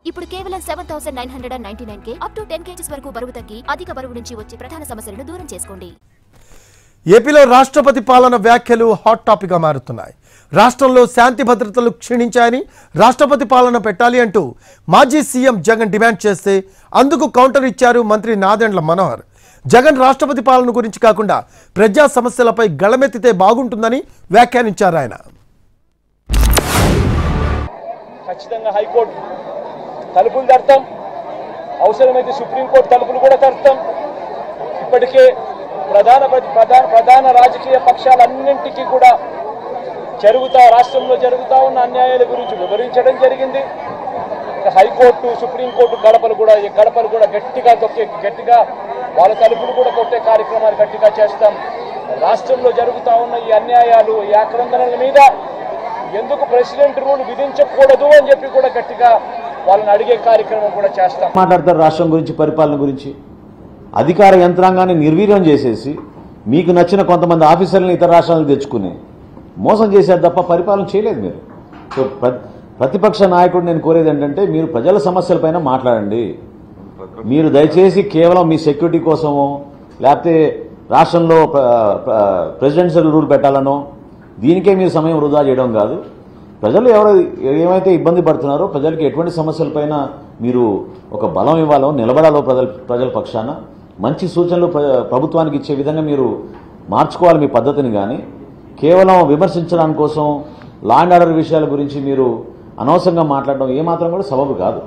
ఇప్పుడు కేవలం 7,999 up to 10 kgs వరకు బరువు తగ్గి అధిక బరువు నుంచి వచ్చే ప్రధాన సమస్యలను దూరం చేసుకోండి. ఏపీలో రాష్ట్రపతి పాలన వ్యాఖ్యలు హాట్ టాపిక్ గా మారుతున్నాయి. రాష్ట్రంలో శాంతి భద్రతలు క్షీణించాయని రాష్ట్రపతి పాలన పెట్టాలి అంటూ మాజీ సీఎం జగన్ డిమాండ్ చేస్తే అందుకు కౌంటర్ ఇచ్చారు మంత్రి నాదెండ్ల మనోహర్. జగన్ రాష్ట్రపతి పాలన గురించి కాకుండా ప్రజా సమస్యలపై గళమెత్తితే బాగుంటుందని వ్యాఖ్యానించారు ఆయన. ఖచ్చితంగా హైకోర్టు తలుపులు తడతాం, అవసరమైతే సుప్రీంకోర్టు తలుపులు కూడా తడతాం. ఇప్పటికే ప్రధాన రాజకీయ పక్షాలన్నింటికీ కూడా రాష్ట్రంలో జరుగుతూ ఉన్న అన్యాయాల గురించి వివరించడం జరిగింది. హైకోర్టు సుప్రీంకోర్టు గడపలు కూడా గట్టిగా వాళ్ళ తలుపులు కూడా కొట్టే కార్యక్రమాలు గట్టిగా చేస్తాం. రాష్ట్రంలో జరుగుతూ ఉన్న ఈ అన్యాయాలు, ఈ ఆక్రందనల మీద ఎందుకు ప్రెసిడెంట్ రూల్ విధించకూడదు అని చెప్పి కూడా గట్టిగా వాళ్ళని అడిగే కార్యక్రమం కూడా చేస్తాం. మాట్లాడతారు రాష్ట్రం గురించి, పరిపాలన గురించి. అధికార యంత్రాంగాన్ని నిర్వీర్యం చేసేసి మీకు నచ్చిన కొంతమంది ఆఫీసర్లను ఇతర రాష్ట్రాలకు తెచ్చుకుని మోసం చేశారు తప్ప పరిపాలన చేయలేదు మీరు. సో ప్రతిపక్ష నాయకుడు నేను కోరేది ఏంటంటే మీరు ప్రజల సమస్యలపైన మాట్లాడండి. మీరు దయచేసి కేవలం మీ సెక్యూరిటీ కోసమో లేకపోతే రాష్ట్రంలో ప్రెసిడెన్షియల్ రూల్ పెట్టాలనో దీనికే మీరు సమయం వృధా చేయడం కాదు. ప్రజలు ఏమైతే ఇబ్బంది పడుతున్నారో ప్రజలకి ఎటువంటి సమస్యలపైన మీరు ఒక బలం ఇవ్వాలో, నిలబడాలో ప్రజల పక్షాన మంచి సూచనలు ప్రభుత్వానికి ఇచ్చే విధంగా మీరు మార్చుకోవాలి మీ పద్ధతిని. కానీ కేవలం విమర్శించడానికి కోసం లా అండ్ ఆర్డర్ విషయాల గురించి మీరు అనవసరంగా మాట్లాడడం ఏమాత్రం కూడా సబబు కాదు.